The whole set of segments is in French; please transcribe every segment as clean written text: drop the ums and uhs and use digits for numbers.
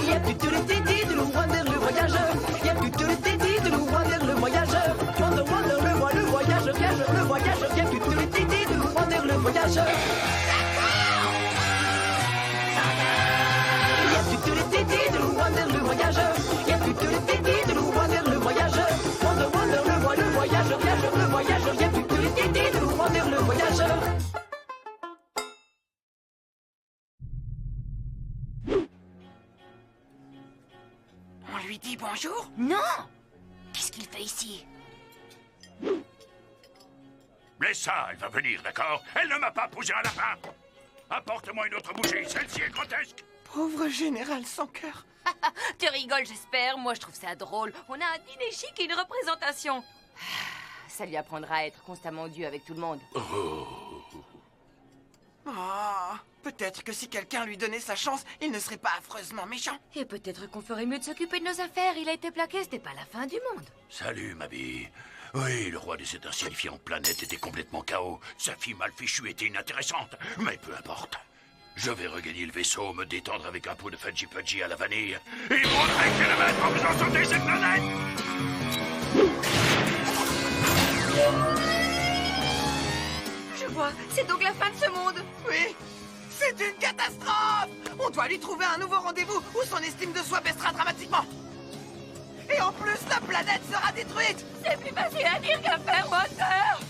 Y'a plus de l'été de Wonder le voyageur. Y'a plus de l'été de Wonder le voyageur. Wonder, Wonder, le voyageur, viageur, le voyageur. Y'a plus de l'été de Wonder le voyageur. Y'a plus de l'été de Wonder le voyageur. Y'a plus de l'été de Wonder le voyageur. Wonder, Wonder, le voyageur, viageur, le voyageur. Y'a plus de l'été de Wonder le voyageur. On lui dit bonjour? Non! Qu'est-ce qu'il fait ici? Laisse ça, elle va venir, d'accord? Elle ne m'a pas posé un lapin! Apporte-moi une autre bouchée, celle-ci est grotesque! Pauvre général sans cœur. Tu rigoles, j'espère. Moi, je trouve ça drôle. On a un dîner chic et une représentation. Ça lui apprendra à être constamment odieux avec tout le monde. Ah, peut-être que si quelqu'un lui donnait sa chance, il ne serait pas affreusement méchant. Et peut-être qu'on ferait mieux de s'occuper de nos affaires. Il a été plaqué, c'était pas la fin du monde. Salut, ma bille. Oui, le roi de cette insignifiante planète était complètement KO. Sa fille mal fichue était inintéressante, mais peu importe. Je vais regagner le vaisseau, me détendre avec un pot de fudgy pudgy à la vanille et montrer que le maître en faisant sauter cette planète. Je vois, c'est donc la fin de ce monde. Oui, c'est une catastrophe. On doit lui trouver un nouveau rendez-vous où son estime de soi baissera dramatiquement. Et en plus, la planète sera détruite. C'est plus facile à dire qu'à faire, moteur.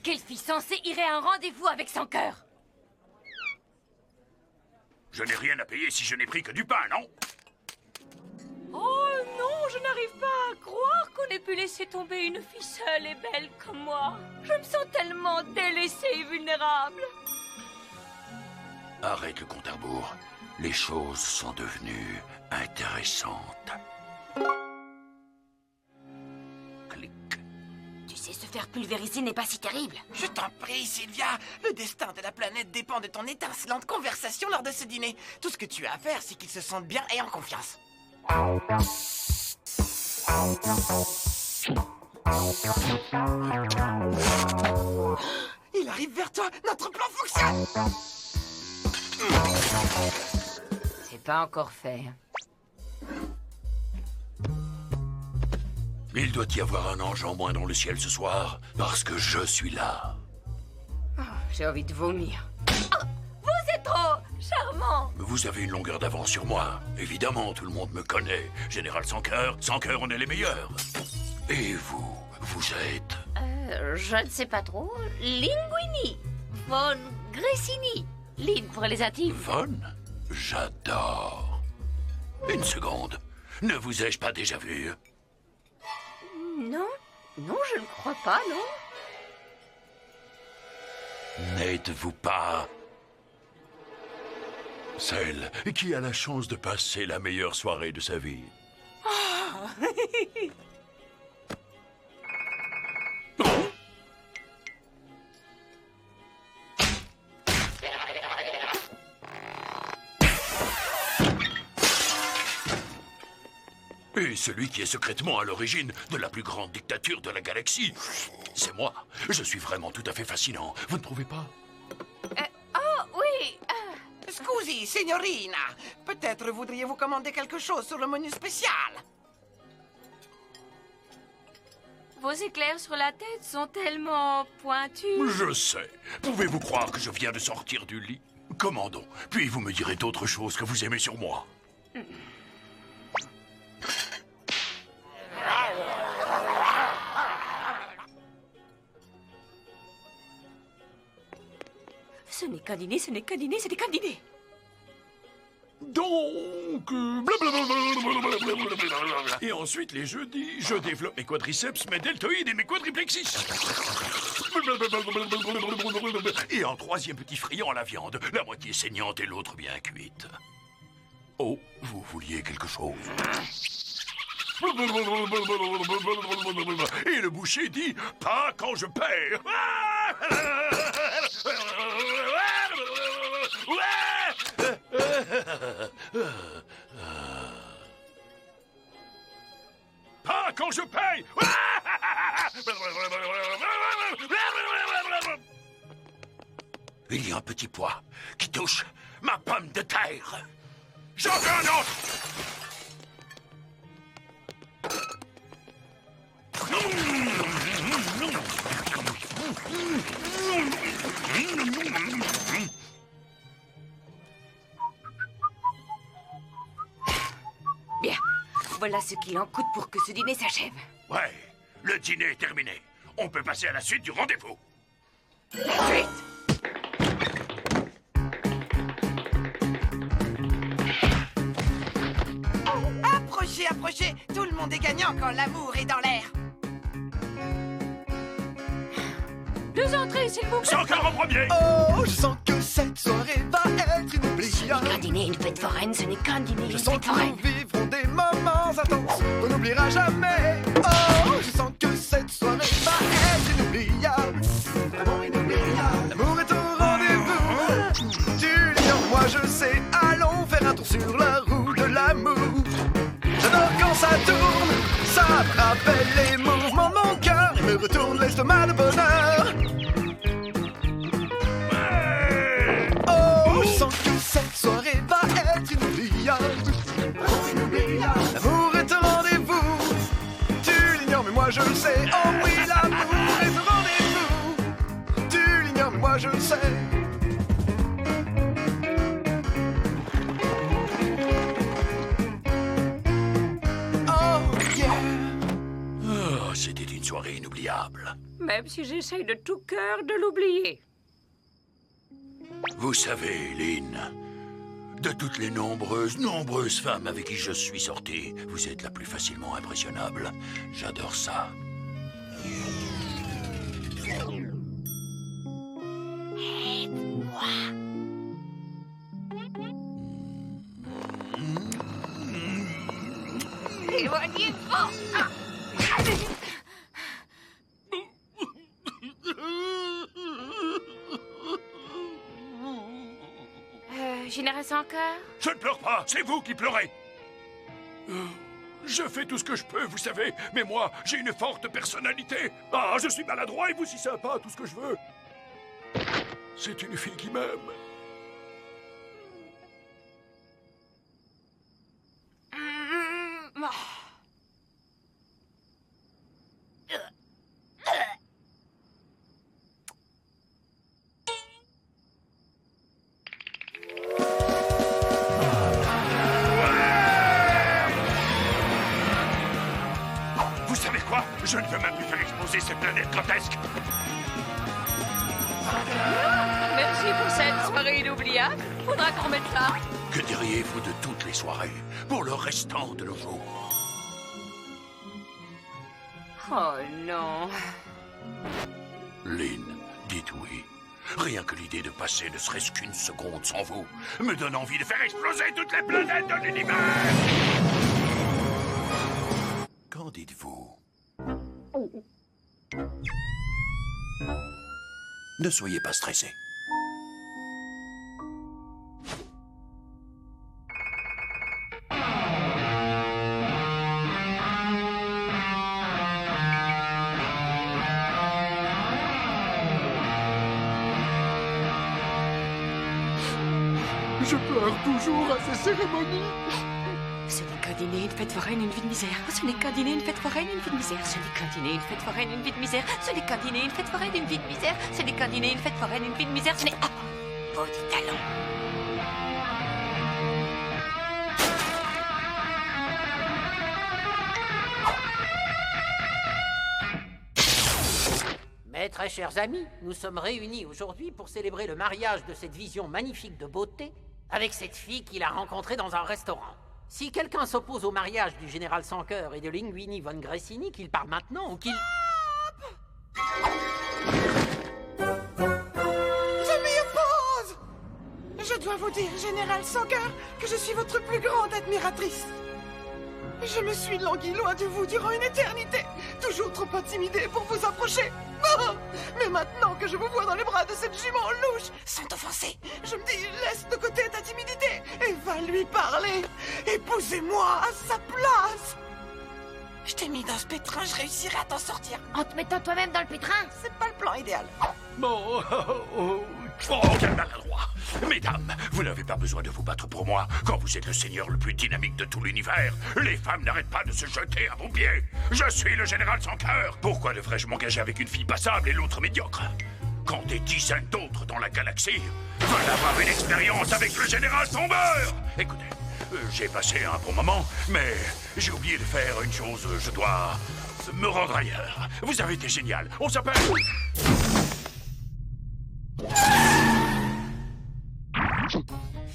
Quelle fille censée irait à un rendez-vous avec son cœur? Je n'ai rien à payer si je n'ai pris que du pain, non? Oh non, je n'arrive pas à croire qu'on ait pu laisser tomber une fille seule et belle comme moi. Je me sens tellement délaissée et vulnérable. Arrête le compte à rebours. Les choses sont devenues intéressantes. Clic. Tu sais, se faire pulvériser n'est pas si terrible. Je t'en prie, Sylvia. Le destin de la planète dépend de ton étincelante conversation lors de ce dîner. Tout ce que tu as à faire, c'est qu'ils se sentent bien et en confiance. Il arrive vers toi. Notre plan fonctionne. C'est pas encore fait. Il doit y avoir un ange en moins dans le ciel ce soir, parce que je suis là. J'ai envie de vomir. Oh, vous êtes trop charmant. Vous avez une longueur d'avance sur moi. Évidemment, tout le monde me connaît. Général sans cœur, on est les meilleurs. Et vous, vous êtes... Je ne sais pas trop. Linguini. Von Gressini. Lynn pour les intimes. Von? J'adore. Une seconde. Ne vous ai-je pas déjà vu? Non, non, je ne crois pas, non. N'êtes-vous pas celle qui a la chance de passer la meilleure soirée de sa vie? Et celui qui est secrètement à l'origine de la plus grande dictature de la galaxie, c'est moi. Je suis vraiment tout à fait fascinant. Vous ne trouvez pas? Oh, oui. Scusi, signorina. Peut-être voudriez-vous commander quelque chose sur le menu spécial? Vos éclairs sur la tête sont tellement pointus. Je sais. Pouvez-vous croire que je viens de sortir du lit? Commandons. Puis vous me direz d'autres choses que vous aimez sur moi. Ce n'est qu'un dîner, ce n'est qu'un dîner, ce n'est qu'un dîner. Donc... blablabla. Et ensuite, les jeudis, je développe mes quadriceps, mes deltoïdes et mes quadriplexis. Et en troisième petit friand à la viande, la moitié saignante et l'autre bien cuite. Oh, vous vouliez quelque chose? Et le boucher dit, pas quand je perds. Pas quand je paye. Il y a un petit pois. qui touche ma pomme de terre. J'en veux un autre. Bien. Voilà ce qu'il en coûte pour que ce dîner s'achève. Ouais, le dîner est terminé. On peut passer à la suite du rendez-vous. La suite. Approchez, approchez. Tout le monde est gagnant quand l'amour est dans l'air. 2 entrées, s'il vous plaît. C'est encore en premier. Oh, je sens que cette soirée va être inoubliable. Un dîner, une fête foraine, ce n'est qu'un dîner, Je une sens fête que foraine. nous vivrons des moments intenses qu'on n'oubliera jamais. Oh, je sens que cette soirée va être inoubliable. Vraiment inoubliable. L'amour est au rendez-vous. Tu l'ignores, moi je sais. Allons faire un tour sur la roue de l'amour. J'adore quand ça tourne. Ça me rappelle les mouvements de mon cœur et me retourne l'estomac de bonheur. Oh, je sens que cette soirée va être inoubliable. L'amour est au rendez-vous. Tu l'ignores, mais moi je le sais. Oh oui, l'amour est au rendez-vous. Tu l'ignores, mais moi je le sais. Oh yeah. Oh, c'était une soirée inoubliable. Même si j'essaye de tout cœur de l'oublier. Vous savez, Lynn, de toutes les nombreuses femmes avec qui je suis sorti, vous êtes la plus facilement impressionnable. J'adore ça. Éloignez-vous. Général sans cœur. Je ne pleure pas, c'est vous qui pleurez. Je fais tout ce que je peux, vous savez, mais moi, j'ai une forte personnalité. Ah, je suis maladroit et vous si sympa, tout ce que je veux. C'est une fille qui m'aime. Vous savez quoi? Je ne veux même plus faire exploser cette planète grotesque. Merci pour cette soirée inoubliable. Faudra qu'on remette ça. Que diriez-vous de toutes les soirées pour le restant de nos jours? Oh non. Lynn, dites oui. Rien que l'idée de passer ne serait-ce qu'une seconde sans vous me donne envie de faire exploser toutes les planètes de l'univers. Qu'en dites-vous? Ne soyez pas stressé. Je pleure toujours à ces cérémonies. Ce n'est qu'un dîner, une fête foraine, une vie de misère. Ce n'est qu'un dîner, une fête foraine, une vie de misère. Ce n'est qu'un dîner, une fête foraine, une vie de misère. Ce n'est qu'un dîner, une fête foraine, une vie de misère. Ce n'est qu'un dîner, une fête foraine, une vie de misère. Ce n'est... Ah, maudit talon. Mes très chers amis, nous sommes réunis aujourd'hui pour célébrer le mariage de cette vision magnifique de beauté avec cette fille qu'il a rencontrée dans un restaurant. Si quelqu'un s'oppose au mariage du général sans cœur et de Linguini von Gressini, qu'il parle maintenant ou qu'il... Je m'y oppose. Je dois vous dire, général sans cœur, que je suis votre plus grande admiratrice. Je me suis languie loin de vous durant une éternité, toujours trop intimidée pour vous approcher. Oh, mais maintenant que je vous vois dans les bras de cette jument louche, sans t'offenser, je me dis, laisse de côté ta timidité et va lui parler. Épousez-moi à sa place. Je t'ai mis dans ce pétrin, je réussirai à t'en sortir. En te mettant toi-même dans le pétrin. C'est pas le plan idéal. Bon, Oh, quel maladroit! Mesdames, vous n'avez pas besoin de vous battre pour moi. Quand vous êtes le seigneur le plus dynamique de tout l'univers, les femmes n'arrêtent pas de se jeter à vos pieds. Je suis le général sans cœur. Pourquoi devrais-je m'engager avec une fille passable et l'autre médiocre? Quand des dizaines d'autres dans la galaxie veulent avoir une expérience avec le général tombeur! Écoutez, j'ai passé un bon moment, mais j'ai oublié de faire une chose. Je dois me rendre ailleurs. Vous avez été génial. On s'appelle...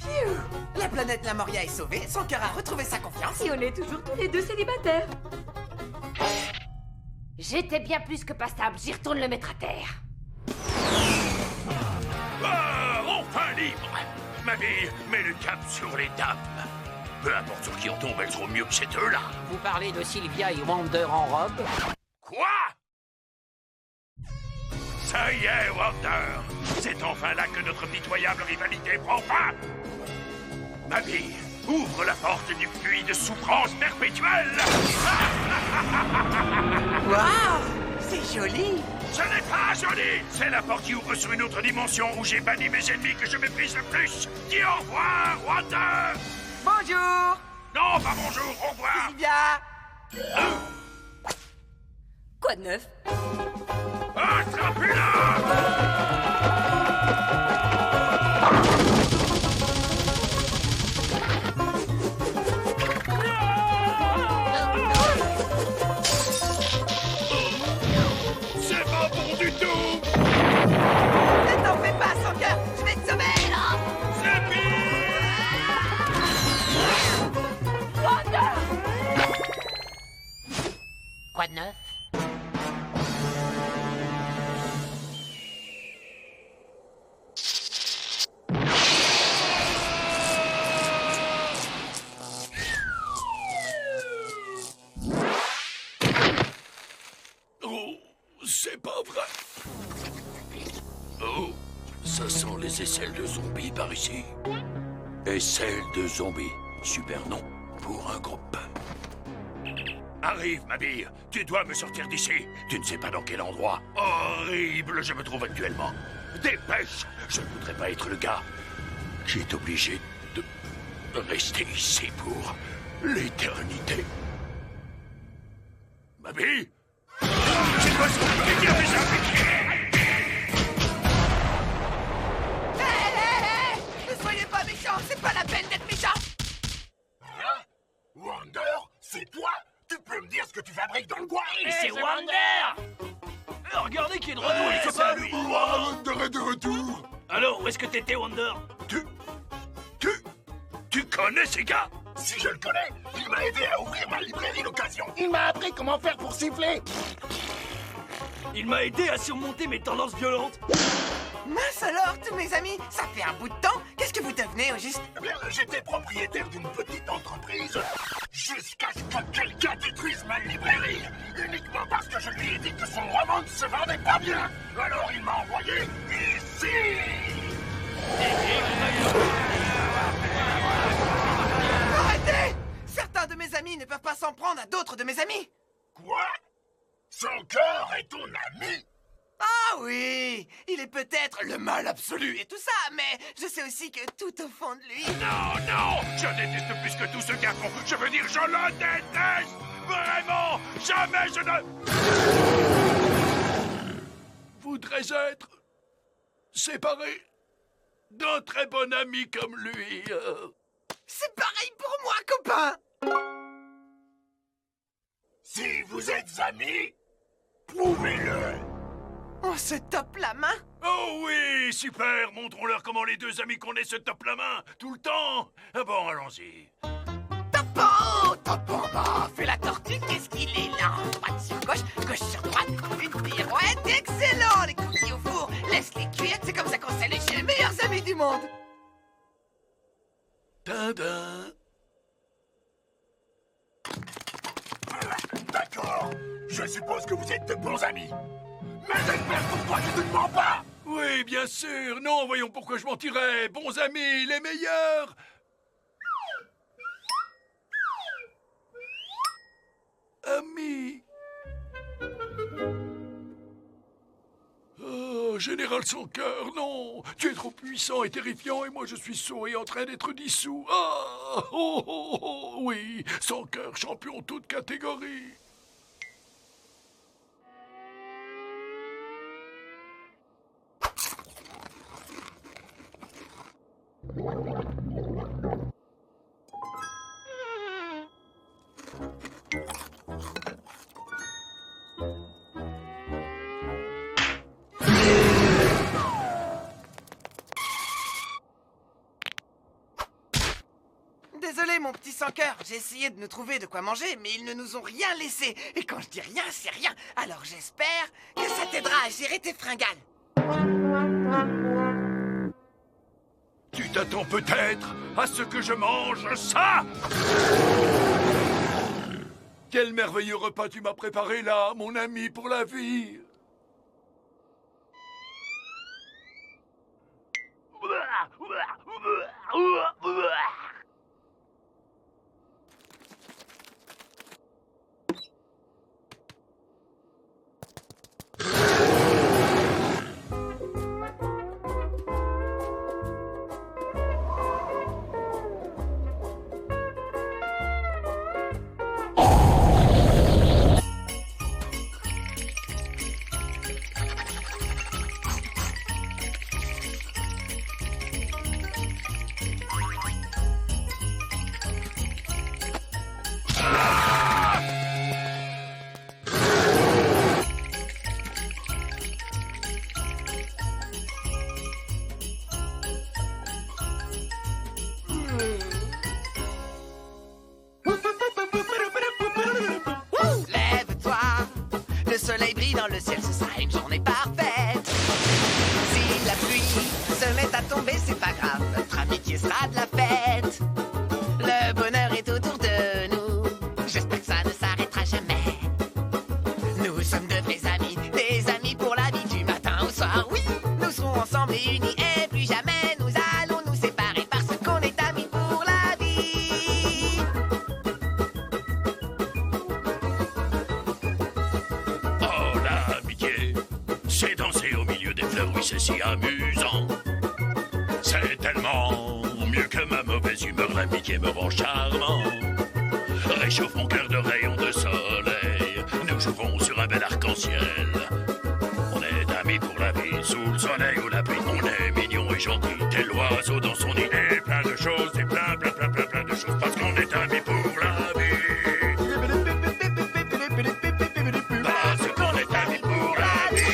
Phew! La planète Lamoria est sauvée, son cœur a retrouvé sa confiance. Et on est toujours tous les deux célibataires. J'étais bien plus que passable, j'y retourne le mettre à terre. Ah, enfin libre! Ma vie met le cap sur les dames. Peu importe sur qui on tombe, elles seront mieux que ces deux-là. Vous parlez de Sylvia et Wonder en robe? Quoi? Ça y est, Wonder! C'est enfin là que notre pitoyable rivalité prend fin! Ma vie, ouvre la porte du puits de souffrance perpétuelle! Waouh! C'est joli! Ce n'est pas joli! C'est la porte qui ouvre sur une autre dimension où j'ai banni mes ennemis que je méprise le plus! Dis au revoir, Wonder! Bonjour! Non, pas bonjour, au revoir! Sylvia! Quoi de neuf? Attrape-la! C'est pas bon du tout! Ne t'en fais pas, son cœur! Je vais te sauver! C'est pire! Quoi de neuf? Oh, c'est pas vrai. Oh, ça sent les aisselles de zombies par ici. Aisselles de zombies. Super nom pour un groupe. Arrive, ma bille. Tu dois me sortir d'ici. Tu ne sais pas dans quel endroit horrible je me trouve actuellement. Dépêche. Je ne voudrais pas être le gars qui est obligé de rester ici pour l'éternité. Ma bille? C'est quoi ce que tu dire déjà? Hé! Ne soyez pas méchants, c'est pas la peine d'être méchant! Hein? Wonder? C'est toi? Tu peux me dire ce que tu fabriques dans le coin? C'est Wonder! Regardez qui est de retour, il fait pas lui! Wonder est de retour! Alors, où est-ce que t'étais, Wonder? Tu connais ces gars? Si je le connais, il m'a aidé à ouvrir ma librairie d'occasion. Il m'a appris comment faire pour siffler. Il m'a aidé à surmonter mes tendances violentes! Mince alors, tous mes amis, ça fait un bout de temps. Qu'est-ce que vous devenez, au juste? Eh bien, j'étais propriétaire d'une petite entreprise jusqu'à ce que quelqu'un détruise ma librairie. Uniquement parce que je lui ai dit que son roman ne se vendait pas bien. Alors il m'a envoyé ici. Arrêtez! Certains de mes amis ne peuvent pas s'en prendre à d'autres de mes amis. Quoi? Son cœur est ton ami? Ah oui, il est peut-être le mal absolu et tout ça, mais je sais aussi que tout au fond de lui... Non, je déteste plus que tout ce garçon. Je veux dire, je le déteste. Vraiment, jamais je ne... voudrais être séparé d'un très bon ami comme lui. C'est pareil pour moi, copain! Si vous êtes amis, prouvez-le. On se tope la main? Oh oui, super. Montrons-leur comment les deux amis qu'on est se topent la main tout le temps. Ah bon, allons-y. Topo! Topo, bah, fais la tortue, qu'est-ce qu'il est là? Droite sur gauche, gauche sur droite, une pirouette, excellent! Les cookies au four, laisse-les cuire, c'est comme ça qu'on s'allume chez les meilleurs amis du monde! Tadam. D'accord. Je suppose que vous êtes de bons amis. Mais j'espère pour toi que tu ne mens pas. Oui, bien sûr. Non, voyons pourquoi je mentirais. Bons amis, les meilleurs. Amis. Oh, Général sans cœur, non. Tu es trop puissant et terrifiant et moi je suis sourd et en train d'être dissous. Ah, oh, oh, oh, oui, sans cœur, champion toute catégorie. Désolé, mon petit sans-cœur. J'ai essayé de nous trouver de quoi manger, mais ils ne nous ont rien laissé. Et quand je dis rien, c'est rien. Alors j'espère que ça t'aidera à gérer tes fringales. Tu t'attends peut-être à ce que je mange ça? Quel merveilleux repas tu m'as préparé là, mon ami pour la vie. Lève-toi, le soleil brille dans le ciel, ce sera une journée parfaite. Si la pluie se met à tomber, c'est pas grave, notre amitié sera de la fête. Le bonheur est autour de nous, j'espère que ça ne s'arrêtera jamais. Nous sommes de vrais amis, des amis pour la vie du matin au soir, oui. Nous serons ensemble et unis et plus jamais nous allons nous séparer parce qu'on est amis pour la vie. Oh, l'amitié, c'est danser au milieu des fleurs, oui, c'est si amusant. C'est tellement mieux que ma mauvaise humeur, l'amitié me rend charmant. Réchauffe mon cœur de rayons de soleil, nous jouerons sur un bel arc-en-ciel. On est amis pour la vie, sous le soleil ou la pluie, on est mignon et gentil. Tel l'oiseau dans son nid, et plein de choses, et plein de choses, parce qu'on est amis pour la vie. Parce qu'on est amis pour la vie.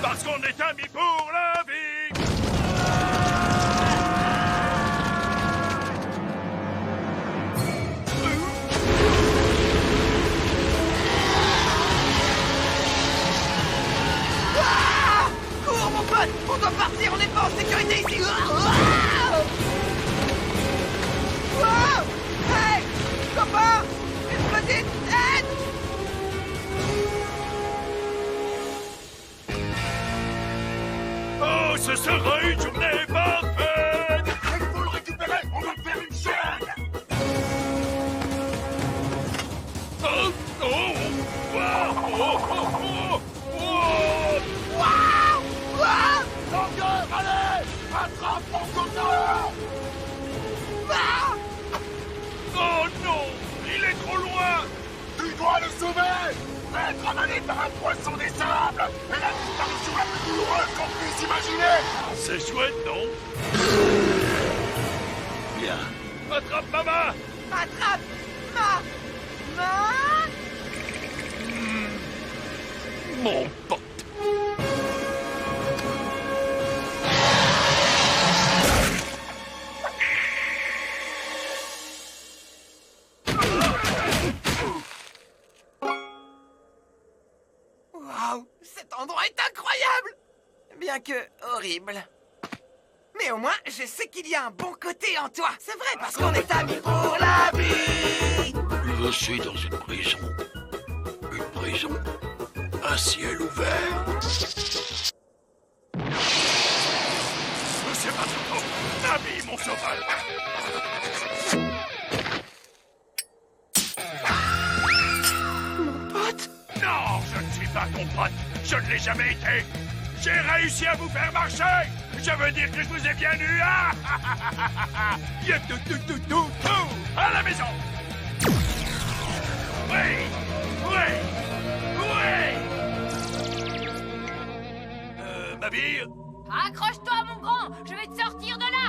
Parce qu'on est amis pour la vie. Ah! Cours, mon pote! On doit partir, on n'est pas en sécurité ici! Wow! Hey! Copain! Une petite aide! Oh, ce sera une journée parfaite. Il faut le récupérer, on va faire une chaîne. Oh, oh, wow, oh, oh, oh, oh. Wow! Wow! Longueur, allez, attrape mon coton. Ah! Oh non, il est trop loin. Tu dois le sauver. Être avalé par un poisson des sables est la disparition la plus douloureuse qu'on puisse imaginer. C'est chouette, non? Bien, attrape ma main. Attrape ma main! Mon pote. Waouh! Cet endroit est incroyable! Bien que horrible. Mais au moins, je sais qu'il y a un bon côté en toi. C'est vrai, parce qu'on est amis pour la vie. Je suis dans une prison. Une prison à ciel ouvert. Monsieur Matsuko, Nabi, mon sauveur. Mon pote? Non, je ne suis pas ton pote. Je ne l'ai jamais été. J'ai réussi à vous faire marcher. Je veux dire que je vous ai bien eu. Ah, Y'a tout à la maison. Oui, ma bille. Accroche-toi, mon grand. Je vais te sortir de là.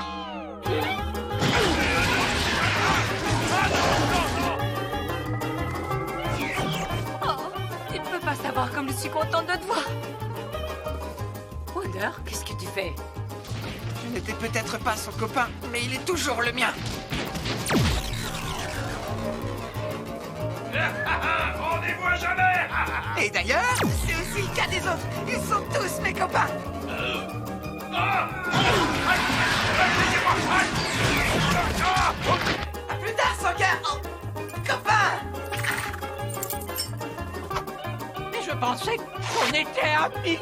Oh, tu ne peux pas savoir comme je suis contente de te voir. Wonder, qu'est-ce que tu fais? Je n'étais peut-être pas son copain, mais il est toujours le mien. Rendez-vous à jamais. Et d'ailleurs, c'est aussi le cas des autres. Ils sont tous mes copains. À plus tard, Sanka. Oh, copain. Mais je pensais qu'on était amis.